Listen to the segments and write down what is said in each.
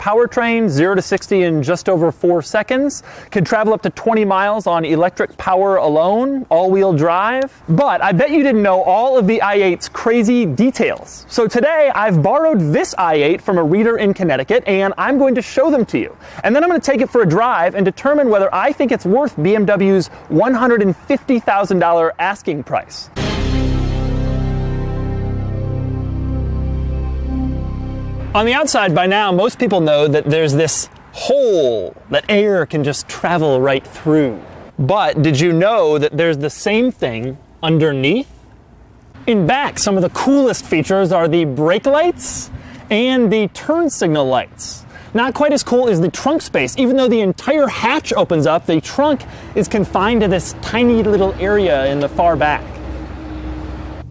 powertrain, 0 to 60 in just over 4 seconds. Can travel up to 20 miles on electric power alone, all-wheel drive. But I bet you didn't know all of the i8's crazy details. So today I've borrowed this i8 from a reader in Connecticut, and I'm going to show them to you. And then I'm going to take it for a drive and determine whether I think it's worth BMW's $150,000 asking price. On the outside, by now, most people know that there's this hole that air can just travel right through. But did you know that there's the same thing underneath? In back, some of the coolest features are the brake lights and the turn signal lights. Not quite as cool as the trunk space. Even though the entire hatch opens up, the trunk is confined to this tiny little area in the far back.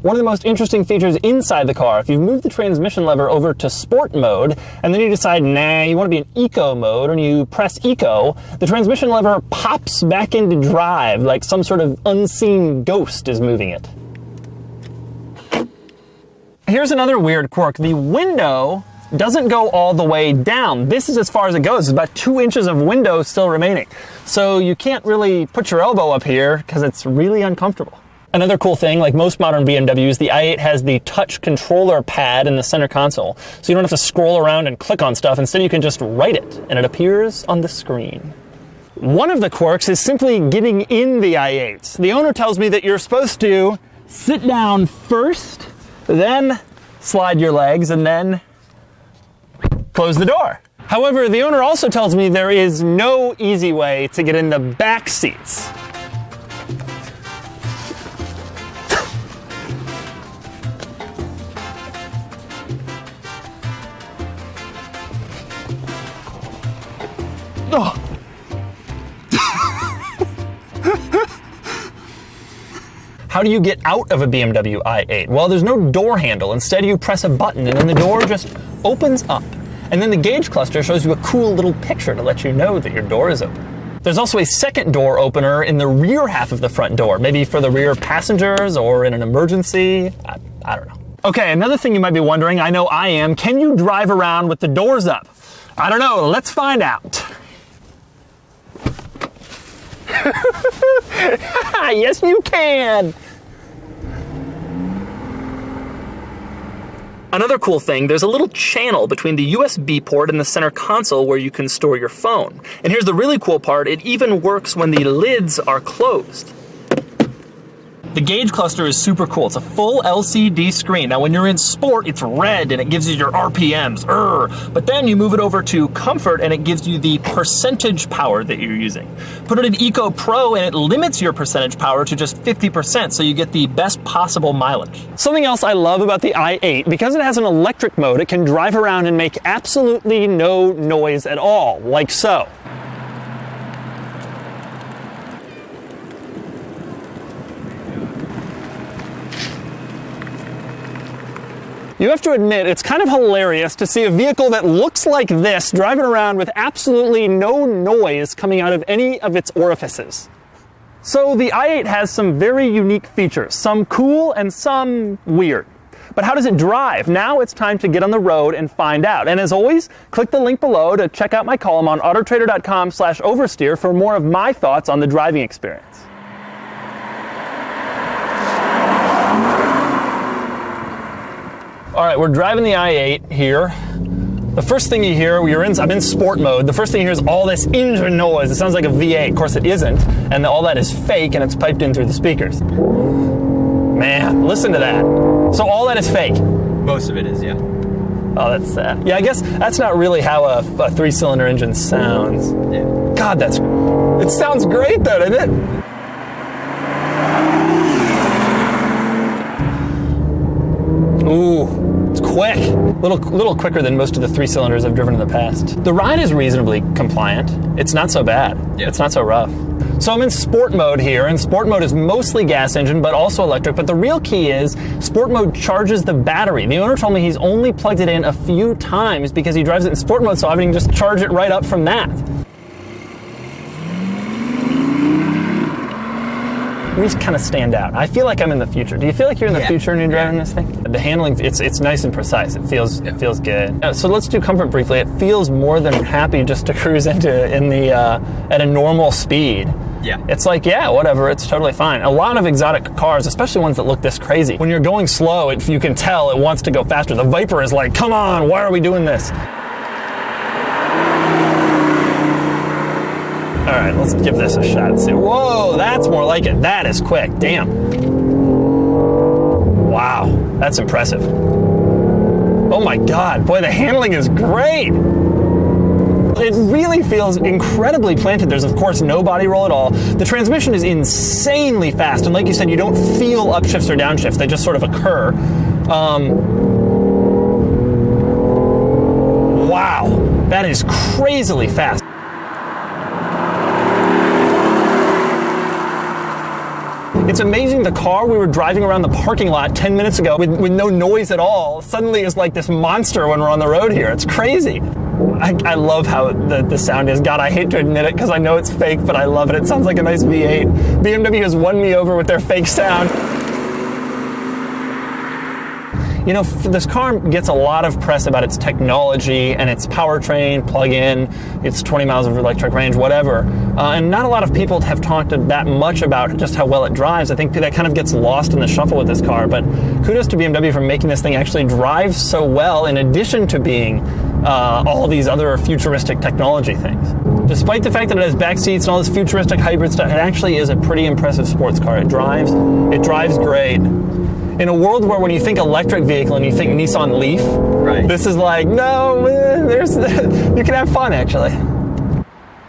One of the most interesting features inside the car, if you move the transmission lever over to sport mode, and then you decide, nah, you want to be in eco mode, and you press eco, the transmission lever pops back into drive like some sort of unseen ghost is moving it. Here's another weird quirk. The window doesn't go all the way down. This is as far as it goes. It's about 2 inches of window still remaining. So you can't really put your elbow up here because it's really uncomfortable. Another cool thing, like most modern BMWs, the i8 has the touch controller pad in the center console. So you don't have to scroll around and click on stuff. Instead, you can just write it, and it appears on the screen. One of the quirks is simply getting in the i8. The owner tells me that you're supposed to sit down first, then slide your legs, and then close the door. However, the owner also tells me there is no easy way to get in the back seats. Oh. How do you get out of a BMW i8? Well, there's no door handle. Instead, you press a button and then the door just opens up. And then the gauge cluster shows you a cool little picture to let you know that your door is open. There's also a second door opener in the rear half of the front door, maybe for the rear passengers or in an emergency. I don't know. Okay, another thing you might be wondering, I know I am, can you drive around with the doors up? I don't know, let's find out. Yes, you can! Another cool thing, there's a little channel between the USB port and the center console where you can store your phone. And here's the really cool part, it even works when the lids are closed. The gauge cluster is super cool. It's a full LCD screen. Now when you're in sport, it's red and it gives you your RPMs. But then you move it over to comfort and it gives you the percentage power that you're using. Put it in Eco Pro and it limits your percentage power to just 50%, so you get the best possible mileage. Something else I love about the i8, because it has an electric mode, it can drive around and make absolutely no noise at all, like so. You have to admit, it's kind of hilarious to see a vehicle that looks like this driving around with absolutely no noise coming out of any of its orifices. So the i8 has some very unique features, some cool and some weird. But how does it drive? Now it's time to get on the road and find out. And as always, click the link below to check out my column on autotrader.com/oversteer for more of my thoughts on the driving experience. All right, we're driving the i8 here. The first thing you hear, I'm in sport mode. The first thing you hear is all this engine noise. It sounds like a V8. Of course it isn't, and all that is fake, and it's piped in through the speakers. Man, listen to that. So all that is fake? Most of it is, yeah. Oh, that's sad. Yeah, I guess that's not really how a 3-cylinder engine sounds. Yeah. God, it sounds great though, doesn't it? Ooh, it's quick. Little quicker than most of the 3-cylinders I've driven in the past. The ride is reasonably compliant. It's not so bad. Yeah. It's not so rough. So I'm in sport mode here, and sport mode is mostly gas engine, but also electric. But the real key is sport mode charges the battery. The owner told me he's only plugged it in a few times because he drives it in sport mode, so I can just charge it right up from that. we kind of stand out. I feel like I'm in the future. Do you feel like you're in the future when you're driving this thing? The handling, it's nice and precise. It feels good. So let's do comfort briefly. It feels more than happy just to cruise at a normal speed. Yeah. It's like, yeah, whatever, it's totally fine. A lot of exotic cars, especially ones that look this crazy, when you're going slow, you can tell it wants to go faster. The Viper is like, come on, why are we doing this? All right, let's give this a shot and see. Whoa, that's more like it. That is quick, damn. Wow, that's impressive. Oh my God, boy, the handling is great. It really feels incredibly planted. There's, of course, no body roll at all. The transmission is insanely fast. And like you said, you don't feel upshifts or downshifts. They just sort of occur. Wow, that is crazily fast. It's amazing the car we were driving around the parking lot 10 minutes ago with no noise at all suddenly is like this monster when we're on the road here. It's crazy. I love how the sound is. God, I hate to admit it because I know it's fake, but I love it. It sounds like a nice V8. BMW has won me over with their fake sound. You know, this car gets a lot of press about its technology and its powertrain, plug-in, its 20 miles of electric range, whatever. And not a lot of people have talked that much about just how well it drives. I think that kind of gets lost in the shuffle with this car, but kudos to BMW for making this thing actually drive so well in addition to being all these other futuristic technology things. Despite the fact that it has back seats and all this futuristic hybrid stuff, it actually is a pretty impressive sports car. It drives great. In a world where when you think electric vehicle and you think Nissan Leaf, right, this is like, no, you can have fun actually.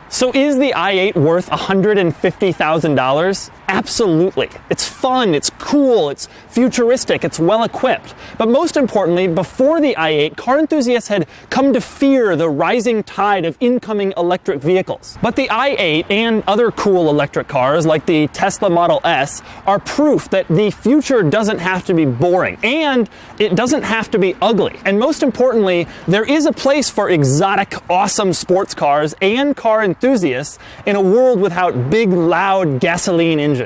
So is the i8 worth $150,000? Absolutely. It's fun, it's cool, it's futuristic, it's well equipped. But most importantly, before the i8, car enthusiasts had come to fear the rising tide of incoming electric vehicles. But the i8 and other cool electric cars like the Tesla Model S are proof that the future doesn't have to be boring and it doesn't have to be ugly. And most importantly, there is a place for exotic, awesome sports cars and car enthusiasts in a world without big, loud gasoline engines.